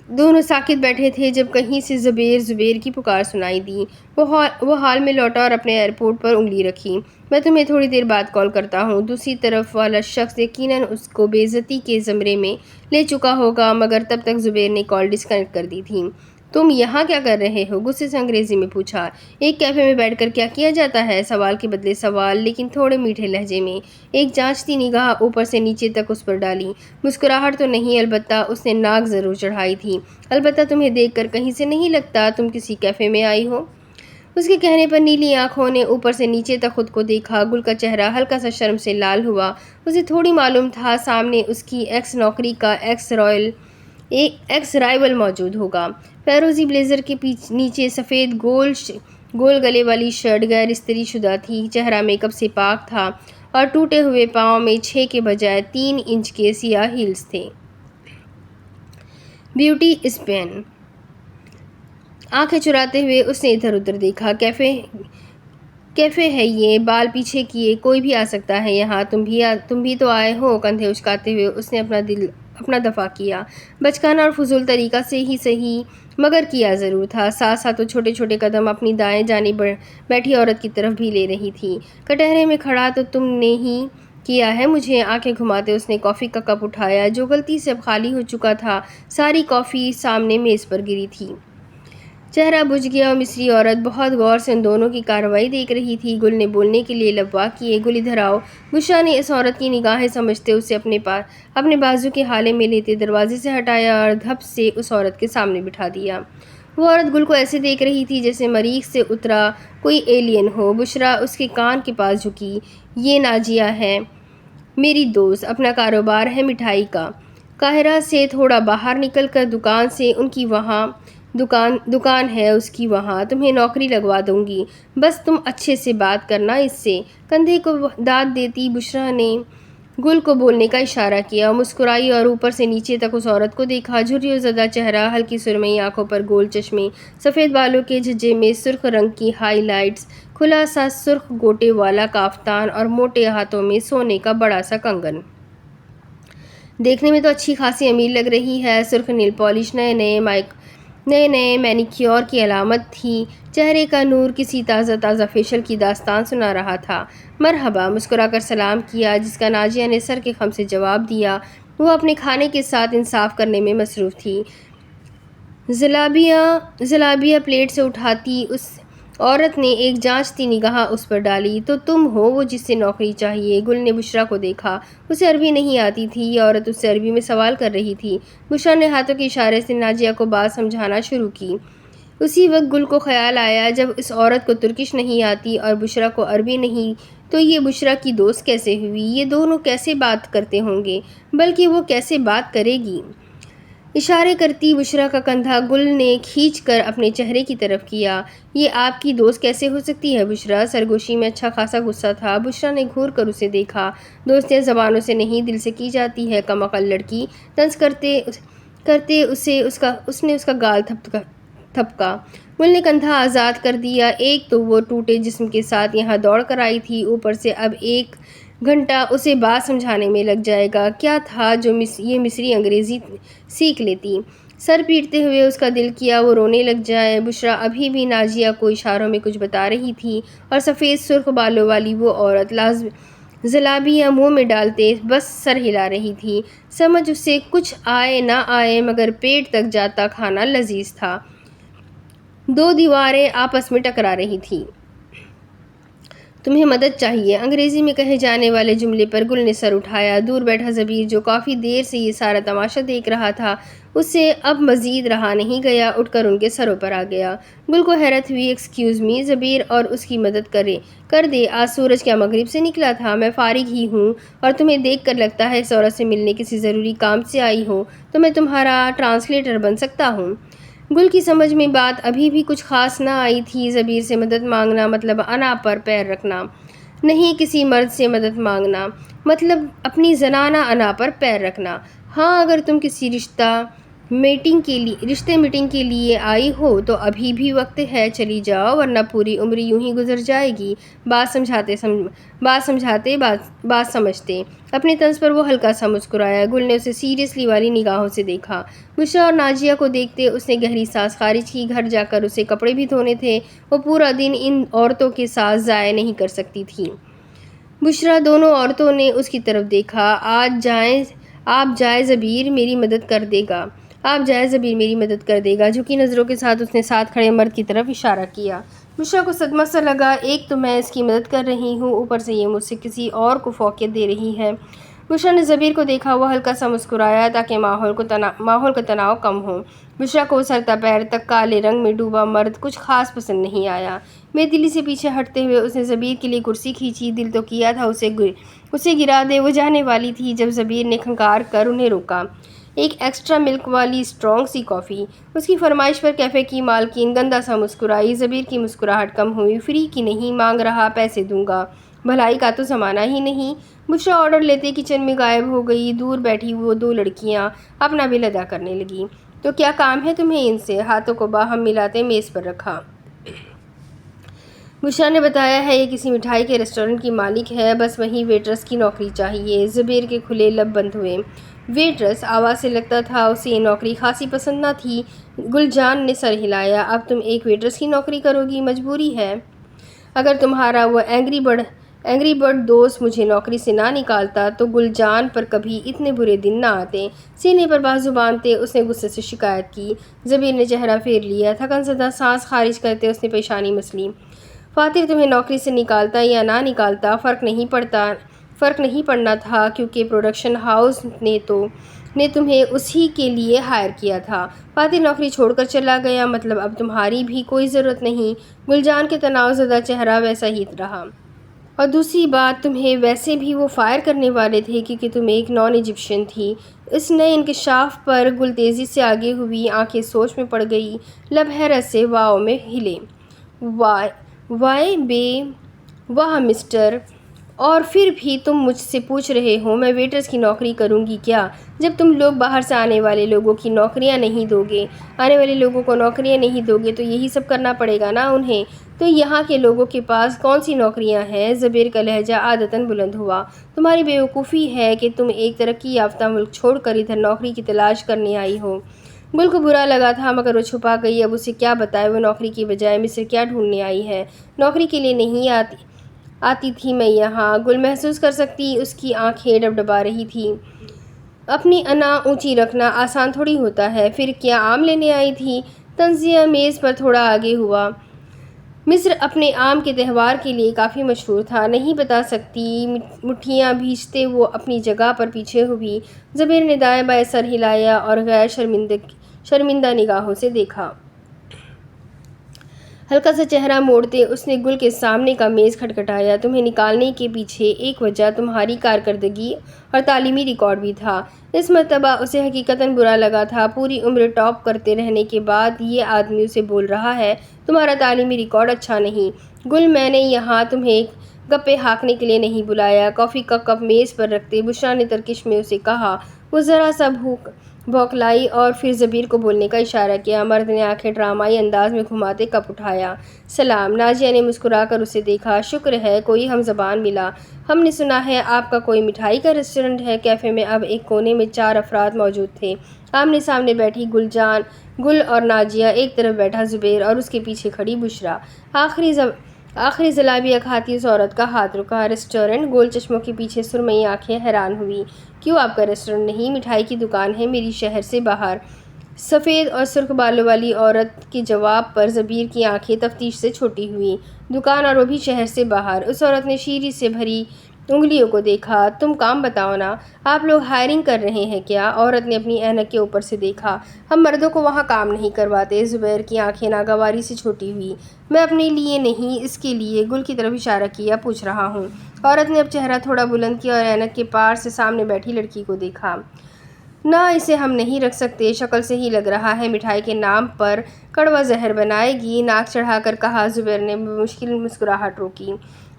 دونوں ساکت بیٹھے تھے جب کہیں سے زبیر کی پکار سنائی دی۔ وہ ہال میں لوٹا اور اپنے ایئرپورٹ پر انگلی رکھی۔ میں تمہیں تھوڑی دیر بعد کال کرتا ہوں۔ دوسری طرف والا شخص یقیناً اس کو بے عزتی کے زمرے میں لے چکا ہوگا، مگر تب تک زبیر نے کال ڈسکنیکٹ کر دی تھی۔ تم یہاں کیا کر رہے ہو؟ غصے سے انگریزی میں پوچھا۔ ایک کیفے میں بیٹھ کر کیا کیا جاتا ہے؟ سوال کے بدلے سوال، لیکن تھوڑے میٹھے لہجے میں۔ ایک جانچتی نگاہ اوپر سے نیچے تک اس پر ڈالی۔ مسکراہٹ تو نہیں، البتہ اس نے ناک ضرور چڑھائی تھی۔ البتہ تمہیں دیکھ کر کہیں سے نہیں لگتا تم کسی کیفے میں آئی ہو۔ اس کے کہنے پر نیلی آنکھوں نے اوپر سے نیچے تک خود کو دیکھا۔ گل کا چہرہ ہلکا سا شرم سے لال ہوا۔ اسے تھوڑی معلوم تھا سامنے اس کی ایکس نوکری کا ایکس رائول موجود ہوگا۔ فیروزی بلیزر کے نیچے سفید گول گلے والی شرٹ غیر استری شدہ تھی، چہرہ میک اپ سے پاک تھا اور ٹوٹے ہوئے پاؤں میں 6 کے بجائے 3 انچ کے سیاہ ہیلز تھے۔ Beauty Spain. آنکھیں چراتے ہوئے اس نے ادھر ادھر دیکھا۔ کیفے ہے یہ، بال پیچھے کیے، کوئی بھی آ سکتا ہے یہاں۔ تم بھی تو آئے ہو۔ کندھے اچکاتے ہوئے اس نے اپنا دفاع کیا، بچکانہ اور فضول طریقہ سے ہی صحیح، مگر کیا ضرور تھا۔ ساتھ ساتھ وہ چھوٹے چھوٹے قدم اپنی دائیں جانب بیٹھی عورت کی طرف بھی لے رہی تھی۔ کٹہرے میں کھڑا تو تم نے ہی کیا ہے مجھے؟ آنکھیں گھماتے اس نے کافی کا کپ اٹھایا جو غلطی سے اب خالی ہو چکا تھا۔ ساری کافی سامنے میز پر گری تھی۔ چہرہ بجھ گیا اور مصری عورت بہت غور سے ان دونوں کی کارروائی دیکھ رہی تھی۔ گل نے بولنے کے لیے لب واہ کیے۔ گل ادھر آؤ۔ بشرا نے اس عورت کی نگاہیں سمجھتے اسے اپنے بازو کے ہالے میں لیتے دروازے سے ہٹایا اور دھپ سے اس عورت کے سامنے بٹھا دیا۔ وہ عورت گل کو ایسے دیکھ رہی تھی جیسے مریخ سے اترا کوئی ایلین ہو۔ بشرا اس کے کان کے پاس جھکی۔ یہ ناجیہ ہے، میری دوست، اپنا کاروبار ہے مٹھائی کا۔ قاہرہ سے تھوڑا باہر نکل کر دکان ہے اس کی وہاں۔ تمہیں نوکری لگوا دوں گی، بس تم اچھے سے بات کرنا اس سے۔ کندھے کو داد دیتی بشرا نے گل کو بولنے کا اشارہ کیا۔ مسکرائی اور اوپر سے نیچے تک اس عورت کو دیکھا۔ جھریوں زدہ چہرہ، ہلکی سرمئی آنکھوں پر گول چشمے، سفید بالوں کے جھجھے میں سرخ رنگ کی ہائی لائٹس، کھلا سا سرخ گوٹے والا کافتان اور موٹے ہاتھوں میں سونے کا بڑا سا کنگن۔ دیکھنے میں تو اچھی خاصی امیر لگ رہی ہے۔ سرخ نیل پالش، نئے نئے نئے مینیکیور کی علامت تھی، چہرے کا نور کسی تازہ تازہ فیشل کی داستان سنا رہا تھا۔ مرحبا مسکرا کر سلام کیا، جس کا ناجیہ نے سر کے خم سے جواب دیا۔ وہ اپنے کھانے کے ساتھ انصاف کرنے میں مصروف تھی۔ زلابیہ پلیٹ سے اٹھاتی اس عورت نے ایک جانچتی نگاہ اس پر ڈالی۔ تو تم ہو وہ جس سے نوکری چاہیے؟ گل نے بشریٰ کو دیکھا۔ اسے عربی نہیں آتی تھی، یہ عورت اس سے عربی میں سوال کر رہی تھی۔ بشریٰ نے ہاتھوں کے اشارے سے ناجیہ کو بات سمجھانا شروع کی۔ اسی وقت گل کو خیال آیا، جب اس عورت کو ترکش نہیں آتی اور بشریٰ کو عربی نہیں تو یہ بشریٰ کی دوست کیسے ہوئی؟ یہ دونوں کیسے بات کرتے ہوں گے؟ بلکہ وہ کیسے بات کرے گی؟ اشارے کرتی بشریٰ کا کندھا گل نے کھینچ کر اپنے چہرے کی طرف کیا۔ یہ آپ کی دوست کیسے ہو سکتی ہے بشریٰ؟ سرگوشی میں اچھا خاصا غصہ تھا۔ بشریٰ نے گھور کر اسے دیکھا۔ دوستیاں زبانوں سے نہیں دل سے کی جاتی ہے کم عقل لڑکی۔ طنز کرتے اس نے اس کا گال تھپکا۔ گل نے کندھا آزاد کر دیا۔ ایک تو وہ ٹوٹے جسم کے ساتھ یہاں دوڑ کر آئی تھی، اوپر سے اب 1 گھنٹہ اسے بات سمجھانے میں لگ جائے گا۔ کیا تھا جو یہ مصری انگریزی سیکھ لیتی؟ سر پیٹتے ہوئے اس کا دل کیا وہ رونے لگ جائے۔ بشریٰ ابھی بھی ناجیہ کو اشاروں میں کچھ بتا رہی تھی اور سفید سرخ بالوں والی وہ عورت زلابیہ منہ میں ڈالتے بس سر ہلا رہی تھی۔ سمجھ اسے کچھ آئے نہ آئے مگر پیٹ تک جاتا کھانا لذیذ تھا۔ 2 دیواریں آپس میں ٹکرا رہی تھیں۔ تمہیں مدد چاہیے؟ انگریزی میں کہے جانے والے جملے پر گل نے سر اٹھایا۔ دور بیٹھا زبیر جو کافی دیر سے یہ سارا تماشا دیکھ رہا تھا، اسے اب مزید رہا نہیں گیا، اٹھ کر ان کے سروں پر آ گیا۔ گل کو حیرت ہوئی۔ ایکسکیوز می زبیر، اور اس کی مدد کر دے۔ آج سورج کیا مغرب سے نکلا تھا؟ میں فارغ ہی ہوں اور تمہیں دیکھ کر لگتا ہے اس عورت سے ملنے کسی ضروری کام سے آئی ہو، تو میں تمہارا ٹرانسلیٹر بن سکتا ہوں۔ گل کی سمجھ میں بات ابھی بھی کچھ خاص نہ آئی تھی۔ زبیر سے مدد مانگنا مطلب انا پر پیر رکھنا نہیں، کسی مرد سے مدد مانگنا مطلب اپنی زنانہ انا پر پیر رکھنا۔ ہاں، اگر تم کسی رشتے میٹنگ کے لیے آئی ہو تو ابھی بھی وقت ہے، چلی جاؤ ورنہ پوری عمر یوں ہی گزر جائے گی۔ بات سمجھاتے بات سمجھتے۔ اپنے طنز پر وہ ہلکا سا مسکرایا۔ گل نے اسے سیریسلی والی نگاہوں سے دیکھا۔ بشریٰ اور ناجیہ کو دیکھتے اس نے گہری سانس خارج کی۔ گھر جا کر اسے کپڑے بھی دھونے تھے، وہ پورا دن ان عورتوں کے ساتھ ضائع نہیں کر سکتی تھی۔ بشریٰ دونوں عورتوں نے اس کی طرف دیکھا۔ آپ جائے زبیر میری مدد کر دے گا۔ جھکی نظروں کے ساتھ اس نے ساتھ کھڑے مرد کی طرف اشارہ کیا۔ بشریٰ کو صدمہ سا لگا۔ ایک تو میں اس کی مدد کر رہی ہوں، اوپر سے یہ مجھ سے کسی اور کو فوقیت دے رہی ہے۔ بشریٰ نے زبیر کو دیکھا۔ وہ ہلکا سا مسکرایا تاکہ ماحول کا تناؤ کم ہو۔ بشریٰ کو سر تا پیر تک کالے رنگ میں ڈوبا مرد کچھ خاص پسند نہیں آیا۔ بے دلی سے پیچھے ہٹتے ہوئے اس نے زبیر کے لیے کرسی کھینچی۔ دل تو کیا تھا اسے گرا دے، وہ جانے والی تھی جب زبیر نے کھنکار کر انہیں روکا۔ ایک ایکسٹرا ملک والی اسٹرانگ سی کافی۔ اس کی فرمائش پر کیفے کی مالکین گندا سا مسکرائی۔ زبیر کی مسکراہٹ کم ہوئی۔ فری کی نہیں مانگ رہا، پیسے دوں گا، بھلائی کا تو زمانہ ہی نہیں۔ بشریٰ آرڈر لیتے کچن میں غائب ہو گئی۔ دور بیٹھی وہ 2 لڑکیاں اپنا بل ادا کرنے لگیں۔ تو کیا کام ہے تمہیں ان سے؟ ہاتھوں کو باہم ملاتے میز پر رکھا۔ بشریٰ نے بتایا ہے یہ کسی مٹھائی کے ریسٹورنٹ کی مالک ہے، بس وہیں ویٹرس کی نوکری چاہیے۔ زبیر کے کھلے لب بند ہوئے۔ ویٹرس؟ آواز سے لگتا تھا اسے یہ نوکری خاصی پسند نہ تھی۔ گل جان نے سر ہلایا۔ اب تم ایک ویٹرس کی نوکری کرو گی؟ مجبوری ہے۔ اگر تمہارا وہ اینگری برڈ دوست مجھے نوکری سے نہ نکالتا تو گل جان پر کبھی اتنے برے دن نہ آتے۔ سینے پر بازو باندھتے اس نے غصے سے شکایت کی۔ زبیر نے چہرہ پھیر لیا۔ تھکن زدہ سانس خارج کرتے اس نے پیشانی مسلی۔ فاتر تمہیں نوکری سے نکالتا یا نہ نکالتا فرق نہیں پڑنا تھا، کیونکہ پروڈکشن ہاؤس نے تمہیں اسی کے لیے ہائر کیا تھا۔ فاتر نوکری چھوڑ کر چلا گیا، مطلب اب تمہاری بھی کوئی ضرورت نہیں۔ گلجان کے تناؤ زدہ چہرہ ویسا ہی رہا۔ اور دوسری بات، تمہیں ویسے بھی وہ فائر کرنے والے تھے کیونکہ تم ایک نان ایجپشین تھی۔ اس نئے انکشاف پر گل تیزی سے آگے ہوئی، آنکھیں سوچ میں پڑ گئی، لب حیرت سے واو میں ہلے۔ واہ مسٹر، اور پھر بھی تم مجھ سے پوچھ رہے ہو میں ویٹرس کی نوکری کروں گی کیا؟ جب تم لوگ باہر سے آنے والے لوگوں کو نوکریاں نہیں دو گے تو یہی سب کرنا پڑے گا نا انہیں۔ تو یہاں کے لوگوں کے پاس کون سی نوکریاں ہیں؟ زبیر کا لہجہ عادتاً بلند ہوا۔ تمہاری بیوقوفی ہے کہ تم ایک ترقی یافتہ ملک چھوڑ کر ادھر نوکری کی تلاش کرنے آئی ہو۔ گل کو برا لگا تھا مگر وہ چھپا گئی۔ اب اسے کیا بتائے وہ نوکری کی بجائے مصر کیا ڈھونڈنے آئی ہے؟ نوکری کے لیے نہیں آتی تھی میں یہاں۔ گل محسوس کر سکتی اس کی آنکھیں ڈبڈبا رہی تھی۔ اپنی انا اونچی رکھنا آسان تھوڑی ہوتا ہے۔ پھر کیا آم لینے آئی تھی؟ تنزیہ میز پر تھوڑا آگے ہوا۔ مصر اپنے آم کے تہوار کے لیے کافی مشہور تھا۔ نہیں بتا سکتی۔ مٹھیاں بھیجتے وہ اپنی جگہ پر پیچھے ہوئی۔ زبیر نے دائیں بائیں سر ہلایا اور غیر شرمندہ نگاہوں سے دیکھا۔ ہلکا سا چہرہ موڑتے اس نے گل کے سامنے کا میز کھٹکھٹایا۔ تمہیں نکالنے کے پیچھے ایک وجہ تمہاری کارکردگی اور تعلیمی ریکارڈ بھی تھا۔ اس مرتبہ اسے حقیقتاً برا لگا تھا۔ پوری عمر ٹاپ کرتے رہنے کے بعد یہ آدمی اسے بول رہا ہے تمہارا تعلیمی ریکارڈ اچھا نہیں۔ گل میں نے یہاں تمہیں گپے ہانکنے کے لیے نہیں بلایا۔ کافی کا کپ میز پر رکھتے بشریٰ نے ترکش میں اسے کہا۔ وہ ذرا سا بوکھلائی اور پھر زبیر کو بولنے کا اشارہ کیا۔ مرد نے آنکھیں ڈرامائی انداز میں گھماتے کپ اٹھایا۔ سلام۔ نازیہ نے مسکرا کر اسے دیکھا۔ شکر ہے کوئی ہم زبان ملا۔ ہم نے سنا ہے آپ کا کوئی مٹھائی کا ریسٹورنٹ ہے۔ کیفے میں اب ایک کونے میں 4 افراد موجود تھے۔ آمنے سامنے بیٹھی گل اور نازیہ، ایک طرف بیٹھا زبیر اور اس کے پیچھے کھڑی بشریٰ۔ آخری زلابیہ کھاتی اس عورت کا ہاتھ رکا۔ ریسٹورنٹ؟ گول چشموں کے پیچھے سرمئی آنکھیں حیران ہوئی۔ کیوں آپ کا ریسٹورنٹ نہیں؟ مٹھائی کی دکان ہے میری، شہر سے باہر۔ سفید اور سرخ بالوں والی عورت کے جواب پر زبیر کی آنکھیں تفتیش سے چھوٹی ہوئیں۔ دکان اور وہ بھی شہر سے باہر؟ اس عورت نے شیریں سے بھری انگلیوں کو دیکھا۔ تم کام بتاؤ نا، آپ لوگ ہائرنگ کر رہے ہیں کیا؟ عورت نے اپنی اینک کے اوپر سے دیکھا۔ ہم مردوں کو وہاں کام نہیں کرواتے۔ زبیر کی آنکھیں ناگواری سے چھوٹی ہوئی۔ میں اپنے لیے نہیں، اس کے لیے، گل کی طرف اشارہ کیا، پوچھ رہا ہوں۔ عورت نے اب چہرہ تھوڑا بلند کیا اور اینک کے پار سے سامنے بیٹھی لڑکی کو دیکھا۔ نہ اسے ہم نہیں رکھ سکتے، شکل سے ہی لگ رہا ہے مٹھائی کے نام پر کڑوا زہر بنائے گی، ناک چڑھا کر کہا۔ زبیر نے بمشکل مسکراہٹ روکی۔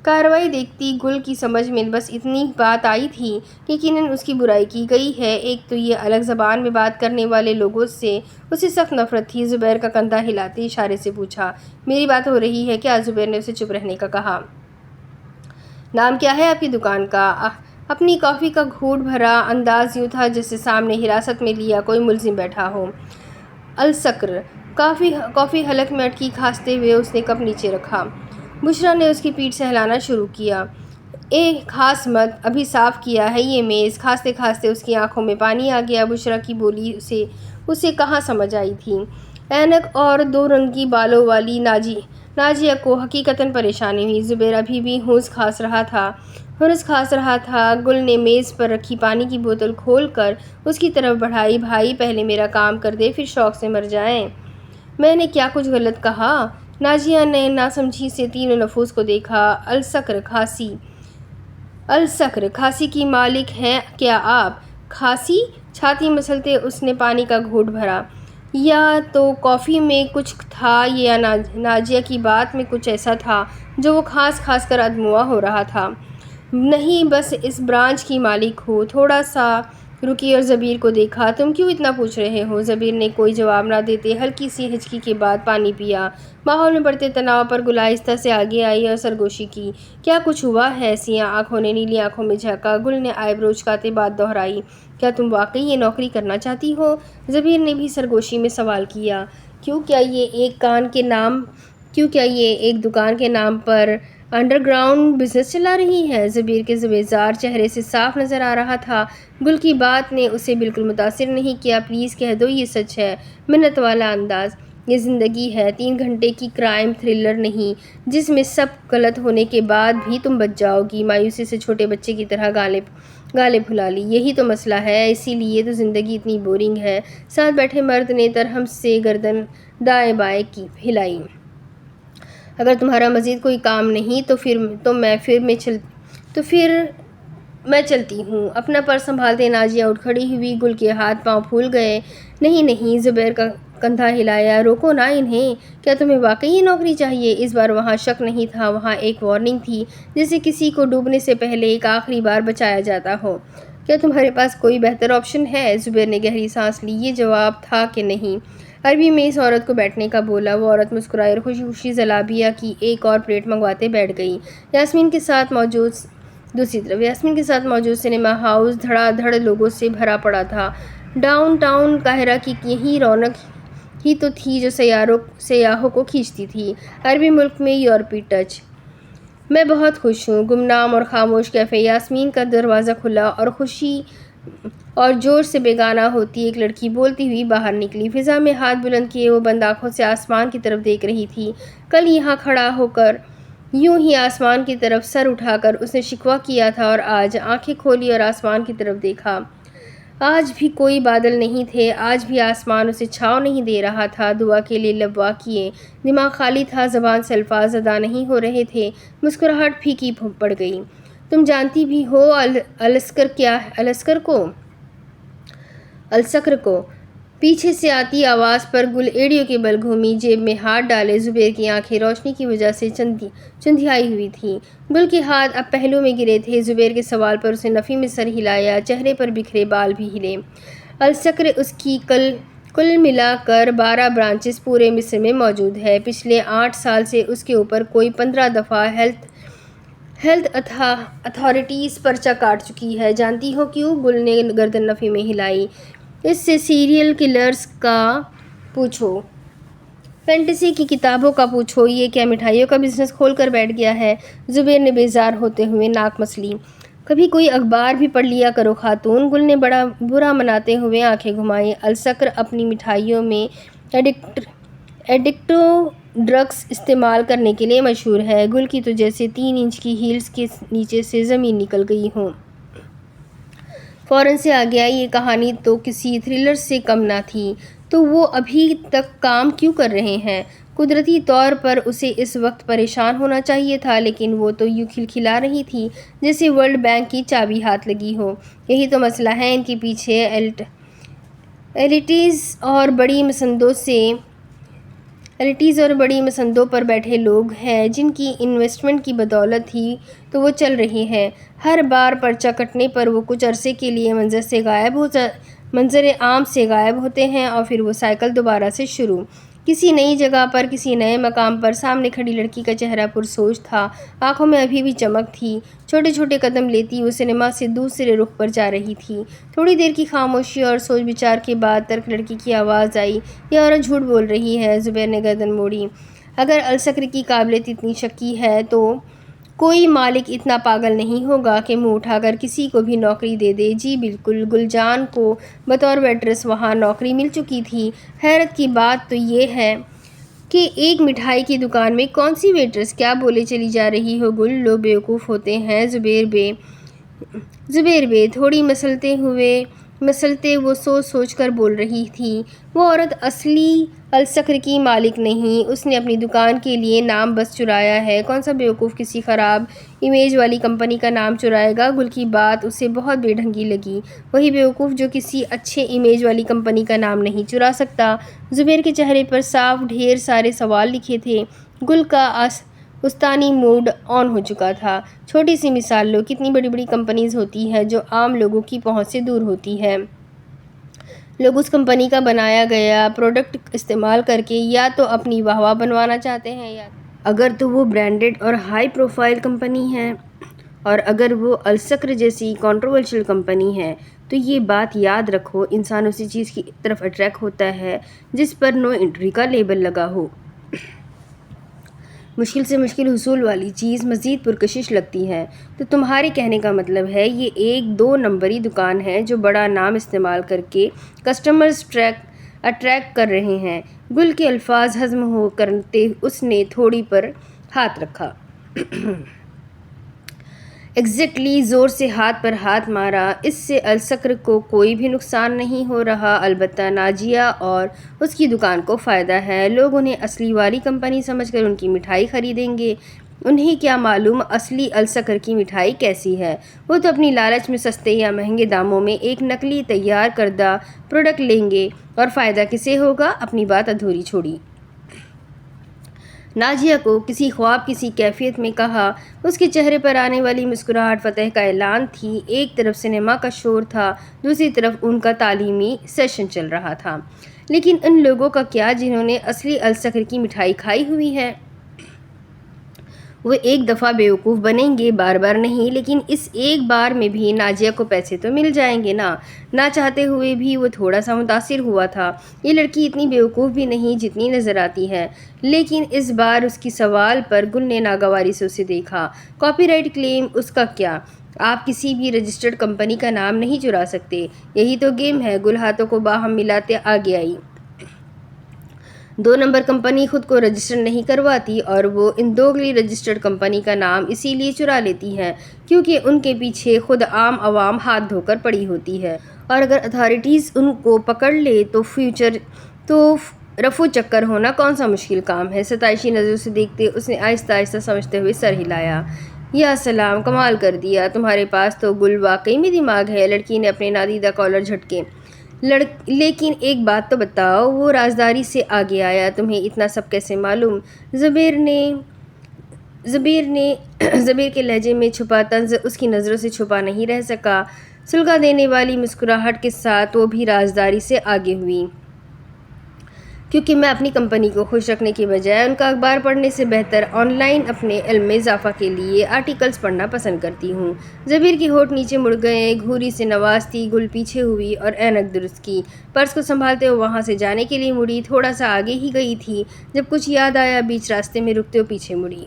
کارروائی دیکھتی گل کی سمجھ میں بس اتنی بات آئی تھی کہ یقیناً اس کی برائی کی گئی ہے۔ ایک تو یہ الگ زبان میں بات کرنے والے لوگوں سے اسے سخت نفرت تھی۔ زبیر کا کندھا ہلاتے اشارے سے پوچھا، میری بات ہو رہی ہے کیا؟ زبیر نے اسے چپ رہنے کا کہا۔ نام کیا ہے آپ کی دکان کا؟ اپنی کافی کا گھونٹ بھرا انداز یوں تھا جیسے سامنے حراست میں لیا کوئی ملزم بیٹھا ہو۔ السکر۔ کافی حلق میں اٹکی کھانستے ہوئے اس نے کپ نیچے رکھا۔ بشریٰ نے اس کی پیٹھ سہلانا شروع کیا۔ کھاس مت، ابھی صاف کیا ہے یہ میز۔ کھانستے کھانستے اس کی آنکھوں میں پانی آ گیا۔ بشریٰ کی بولی اسے کہاں سمجھ آئی تھی؟ اینک اور 2 رنگی بالوں والی نازیہ کو حقیقتاً پریشانی ہوئی۔ زبیر ابھی بھی ہنس کھانس رہا تھا۔ گل نے میز پر رکھی پانی کی بوتل کھول کر اس کی طرف بڑھائی۔ بھائی پہلے میرا کام کر دے پھر شوق سے مر جائیں۔ میں نے کیا کچھ غلط کہا؟ نازیہ نے ناسمجھی سے تینوں نفوس کو دیکھا۔ السکر کھانسی کی مالک ہیں کیا آپ؟ کھانسی؟ چھاتی مسلتے اس نے پانی کا گھونٹ بھرا۔ یا تو کافی میں کچھ تھا یا نازیہ کی بات میں کچھ ایسا تھا جو وہ کھانس کھانس کر ادموا ہو رہا تھا۔ نہیں، بس اس برانچ کی مالک ہوں۔ تھوڑا سا رکی اور زبیر کو دیکھا۔ تم کیوں اتنا پوچھ رہے ہو؟ زبیر نے کوئی جواب نہ دیتے ہلکی سی ہچکی کے بعد پانی پیا۔ ماحول میں بڑھتے تناؤ پر گل آہستہ سے آگے آئی اور سرگوشی کی۔ کیا کچھ ہوا ہے؟ سیاہ آنکھوں نے نیلی آنکھوں میں جھانکا۔ گل نے آئی برو اچکاتے بات دہرائی۔ کیا تم واقعی یہ نوکری کرنا چاہتی ہو؟ زبیر نے بھی سرگوشی میں سوال کیا۔ کیوں کیا یہ ایک دکان کے نام پر انڈر گراؤنڈ بزنس چلا رہی ہے؟ زبیر کے زبیزار چہرے سے صاف نظر آ رہا تھا گل کی بات نے اسے بالکل متاثر نہیں کیا۔ پلیز کہہ دو یہ سچ ہے۔ منت والا انداز۔ یہ زندگی ہے، 3 گھنٹے کی کرائم تھرلر نہیں جس میں سب غلط ہونے کے بعد بھی تم بچ جاؤ گی۔ مایوسی سے چھوٹے بچے کی طرح گالیں پھلا لی۔ یہی تو مسئلہ ہے، اسی لیے تو زندگی اتنی بورنگ ہے۔ ساتھ بیٹھے مرد نے ترہم سے گردن دائیں بائیں ہلائی۔ اگر تمہارا مزید کوئی کام نہیں تو میں چلتی ہوں۔ اپنا پرس سنبھالتے نازیہ اٹھ کھڑی ہوئی۔ گل کے ہاتھ پاؤں پھول گئے۔ نہیں، زبیر کا کندھا ہلایا۔ روکو نا انہیں۔ کیا تمہیں واقعی یہ نوکری چاہیے؟ اس بار وہاں شک نہیں تھا، وہاں ایک وارننگ تھی، جیسے کسی کو ڈوبنے سے پہلے ایک آخری بار بچایا جاتا ہو۔ کیا تمہارے پاس کوئی بہتر آپشن ہے؟ زبیر نے گہری سانس لی۔ یہ جواب تھا کہ نہیں۔ عربی میں اس عورت کو بیٹھنے کا بولا۔ وہ عورت مسکرائی اور خوشی خوشی زلابیہ کی ایک اور پلیٹ منگواتے بیٹھ گئی۔ دوسری طرف یاسمین کے ساتھ موجود سنیما ہاؤس دھڑا دھڑ لوگوں سے بھرا پڑا تھا۔ ڈاؤن ٹاؤن قاہرہ کی یہی رونق ہی تو تھی جو سیاحوں کو کھینچتی تھی، عربی ملک میں یورپی ٹچ۔ میں بہت خوش ہوں۔ گمنام اور خاموش کیفے یاسمین کا دروازہ کھلا اور خوشی اور جوش سے بیگانہ ہوتی ایک لڑکی بولتی ہوئی باہر نکلی۔ فضا میں ہاتھ بلند کیے وہ بند آنکھوں سے آسمان کی طرف دیکھ رہی تھی۔ کل یہاں کھڑا ہو کر یوں ہی آسمان کی طرف سر اٹھا کر اس نے شکوہ کیا تھا اور آج آنکھیں کھولی اور آسمان کی طرف دیکھا۔ آج بھی کوئی بادل نہیں تھے، آج بھی آسمان اسے چھاؤں نہیں دے رہا تھا۔ دعا کے لیے لب وا کیے، دماغ خالی تھا، زبان سے الفاظ ادا نہیں ہو رہے تھے۔ مسکراہٹ پھیکی پڑ گئی۔ تم جانتی بھی ہو السکر کو؟ پیچھے سے آتی آواز پر گل ایڑیوں کے بل گھومی، جیب میں ہاتھ ڈالے۔ زبیر کی آنکھیں روشنی کی وجہ سے چندھیائی ہوئی تھیں۔ گل کے ہاتھ اب پہلو میں گرے تھے۔ زبیر کے سوال پر اس نے نفی میں سر ہلایا، چہرے پر بکھرے بال بھی ہلے۔ السکر اس کی کل ملا کر 12 برانچز پورے مصر میں موجود ہے۔ پچھلے 8 سال سے اس کے اوپر کوئی 15 دفعہ ہیلتھ اتھارٹیز پرچہ کاٹ چکی ہے۔ جانتی ہو کیوں؟ گل نے گردن نفی میں ہلائی۔ اس سے سیریل کلرز کا پوچھو، فینٹیسی کی کتابوں کا پوچھو، یہ کیا مٹھائیوں کا بزنس کھول کر بیٹھ گیا ہے؟ زبیر نے بیزار ہوتے ہوئے ناک مسلی۔ کبھی کوئی اخبار بھی پڑھ لیا کرو خاتون۔ گل نے بڑا برا مناتے ہوئے آنکھیں گھمائیں۔ السکر اپنی مٹھائیوں میں ایڈکٹو ڈرگس استعمال کرنے کے لیے مشہور ہے۔ گل کی تو جیسے 3 انچ کی ہیلز کے نیچے سے زمین نکل گئی ہو۔ فوراً سے آگے آئی، یہ کہانی تو کسی تھرلر سے کم نہ تھی، تو وہ ابھی تک کام کیوں کر رہے ہیں؟ قدرتی طور پر اسے اس وقت پریشان ہونا چاہیے تھا، لیکن وہ تو یوں کھلکھلا رہی تھی جیسے ورلڈ بینک کی چابی ہاتھ لگی ہو۔ یہی تو مسئلہ ہے، ان کے پیچھے ایلیٹیز اور بڑی مسندوں پر بیٹھے لوگ ہیں، جن کی انویسٹمنٹ کی بدولت ہی تو وہ چل رہی ہے۔ ہر بار پرچہ کٹنے پر وہ کچھ عرصے کے لیے منظر عام سے غائب ہوتے ہیں اور پھر وہ سائیکل دوبارہ سے شروع۔ کسی نئی جگہ پر، کسی نئے مقام پر۔ سامنے کھڑی لڑکی کا چہرہ پرسوچ تھا، آنکھوں میں ابھی بھی چمک تھی۔ چھوٹے چھوٹے قدم لیتی وہ سنیما سے دوسرے رخ پر جا رہی تھی۔ تھوڑی دیر کی خاموشی اور سوچ بچار کے بعد ترک لڑکی کی آواز آئی، یہ عورت جھوٹ بول رہی ہے۔ زبیر نے گردن موڑی۔ اگر السکر کی قابلیت اتنی شکی ہے تو کوئی مالک اتنا پاگل نہیں ہوگا کہ منہ اٹھا کر کسی کو بھی نوکری دے دے۔ جی بالکل، گل جان کو بطور ویٹریس وہاں نوکری مل چکی تھی۔ حیرت کی بات تو یہ ہے کہ ایک مٹھائی کی دکان میں کون سی ویٹریس؟ کیا بولے چلی جا رہی ہو گل؟ لوگ بیوقوف ہوتے ہیں زبیر بے تھوڑی مسلتے وہ سوچ کر بول رہی تھی۔ وہ عورت اصلی السکر کی مالک نہیں، اس نے اپنی دکان کے لیے نام بس چرایا ہے۔ کون سا بیوقوف کسی خراب امیج والی کمپنی کا نام چرائے گا؟ گل کی بات اسے بہت بے ڈھنگی لگی۔ وہی بیوقوف جو کسی اچھے امیج والی کمپنی کا نام نہیں چرا سکتا۔ زبیر کے چہرے پر صاف ڈھیر سارے سوال لکھے تھے۔ گل کا استانی موڈ آن ہو چکا تھا۔ چھوٹی سی مثال لو، کتنی بڑی بڑی کمپنیز ہوتی ہیں جو عام لوگوں کی پہنچ سے دور ہوتی ہے۔ لوگ اس کمپنی کا بنایا گیا پروڈکٹ استعمال کر کے یا تو اپنی واہ واہ بنوانا چاہتے ہیں، یا اگر تو وہ برانڈڈ اور ہائی پروفائل کمپنی ہے، اور اگر وہ السکر جیسی کنٹروورشل کمپنی ہے تو یہ بات یاد رکھو، انسان اسی چیز کی طرف اٹریکٹ ہوتا ہے جس پر نو انٹری کا لیبل لگا ہو۔ مشکل سے مشکل حصول والی چیز مزید پرکشش لگتی ہے۔ تو تمہارے کہنے کا مطلب ہے یہ ایک 2 نمبری دکان ہے جو بڑا نام استعمال کر کے کسٹمرز اٹریکٹ کر رہے ہیں۔ گل کے الفاظ ہضم ہو کرتے اس نے تھوڑی پر ہاتھ رکھا۔ ایگزیکٹلی، زور سے ہاتھ پر ہاتھ مارا۔ اس سے السکر کو کوئی بھی نقصان نہیں ہو رہا، البتہ ناجیہ اور اس کی دکان کو فائدہ ہے۔ لوگ انہیں اصلی والی کمپنی سمجھ کر ان کی مٹھائی خریدیں گے۔ انہیں کیا معلوم اصلی السکر کی مٹھائی کیسی ہے؟ وہ تو اپنی لالچ میں سستے یا مہنگے داموں میں ایک نقلی تیار کردہ پروڈکٹ لیں گے، اور فائدہ کسے ہوگا؟ اپنی بات ادھوری چھوڑی ناجیہ کو کسی خواب کسی کیفیت میں کہا۔ اس کے چہرے پر آنے والی مسکراہٹ فتح کا اعلان تھی۔ ایک طرف سنیما کا شور تھا، دوسری طرف ان کا تعلیمی سیشن چل رہا تھا۔ لیکن ان لوگوں کا کیا جنہوں نے اصلی السکر کی مٹھائی کھائی ہوئی ہے؟ وہ ایک دفعہ بیوقوف بنیں گے، بار بار نہیں، لیکن اس ایک بار میں بھی ناجیہ کو پیسے تو مل جائیں گے نا۔ نہ چاہتے ہوئے بھی وہ تھوڑا سا متاثر ہوا تھا۔ یہ لڑکی اتنی بیوقوف بھی نہیں جتنی نظر آتی ہے۔ لیکن اس بار اس کی سوال پر گل نے ناگواری سے اسے دیکھا۔ کاپی رائٹ کلیم اس کا کیا؟ آپ کسی بھی رجسٹرڈ کمپنی کا نام نہیں چرا سکتے، یہی تو گیم ہے۔ گل ہاتھوں کو باہم ملاتے آگے آئی۔ 2 نمبر کمپنی خود کو رجسٹر نہیں کرواتی اور وہ ان دوگلی رجسٹرڈ کمپنی کا نام اسی لیے چرا لیتی ہے کیونکہ ان کے پیچھے خود عام عوام ہاتھ دھو کر پڑی ہوتی ہے، اور اگر اتھارٹیز ان کو پکڑ لے تو رفو چکر ہونا کون سا مشکل کام ہے۔ ستائشی نظروں سے دیکھتے اس نے آہستہ آہستہ سمجھتے ہوئے سر ہلایا۔ یا سلام، کمال کر دیا، تمہارے پاس تو گل واقعی میں دماغ ہے۔ لڑکی نے اپنے نادیدہ کالر جھٹکے۔ لیکن ایک بات تو بتاؤ، وہ رازداری سے آگے آیا، تمہیں اتنا سب کیسے معلوم؟ زبیر کے لہجے میں چھپا طنز اس کی نظروں سے چھپا نہیں رہ سکا۔ سلگا دینے والی مسکراہٹ کے ساتھ وہ بھی رازداری سے آگے ہوئی۔ کیونکہ میں اپنی کمپنی کو خوش رکھنے کے بجائے ان کا اخبار پڑھنے سے بہتر آن لائن اپنے علم میں اضافہ کے لیے آرٹیکلز پڑھنا پسند کرتی ہوں۔ زبیر کے ہونٹ نیچے مڑ گئے۔ گھوری سے نوازتی گل پیچھے ہوئی اور اینک درست کی۔ پرس کو سنبھالتے ہوئے وہاں سے جانے کے لیے مڑی۔ تھوڑا سا آگے ہی گئی تھی جب کچھ یاد آیا، بیچ راستے میں رکتے ہوئے پیچھے مڑی۔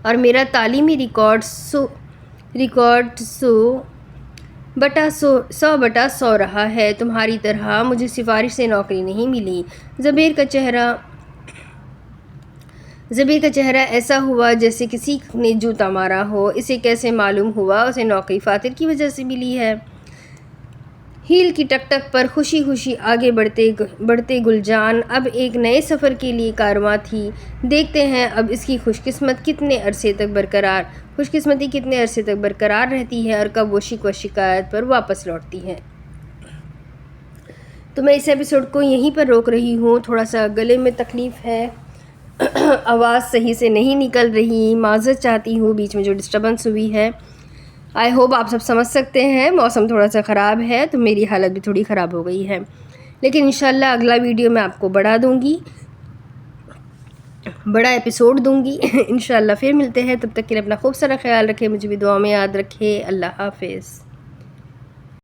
اور میرا تعلیمی ریکارڈ 100/100 رہا ہے۔ تمہاری طرح مجھے سفارش سے نوکری نہیں ملی۔ زبیر کا چہرہ ایسا ہوا جیسے کسی نے جوتا مارا ہو۔ اسے کیسے معلوم ہوا اسے نوکری فاتر کی وجہ سے ملی ہے؟ ہیل کی ٹک ٹک پر خوشی خوشی آگے بڑھتے گل جان اب ایک نئے سفر کے لیے کارواں تھی۔ دیکھتے ہیں اب اس کی خوش قسمتی کتنے عرصے تک برقرار رہتی ہے اور کب وہ شکوہ شکایت پر واپس لوٹتی ہے۔ تو میں اس ایپیسوڈ کو یہیں پر روک رہی ہوں۔ تھوڑا سا گلے میں تکلیف ہے، آواز صحیح سے نہیں نکل رہی، معذرت چاہتی ہوں بیچ میں جو ڈسٹربنس ہوئی ہے۔ آئی ہوپ آپ سب سمجھ سکتے ہیں، موسم تھوڑا سا خراب ہے تو میری حالت بھی تھوڑی خراب ہو گئی ہے، لیکن انشاءاللہ اگلا ویڈیو میں آپ کو بڑا ایپیسوڈ دوں گی۔ انشاءاللہ پھر ملتے ہیں، تب تک کے لیے اپنا خوب سارا خیال رکھیں، مجھے بھی دعا میں یاد رکھیں۔ اللہ حافظ۔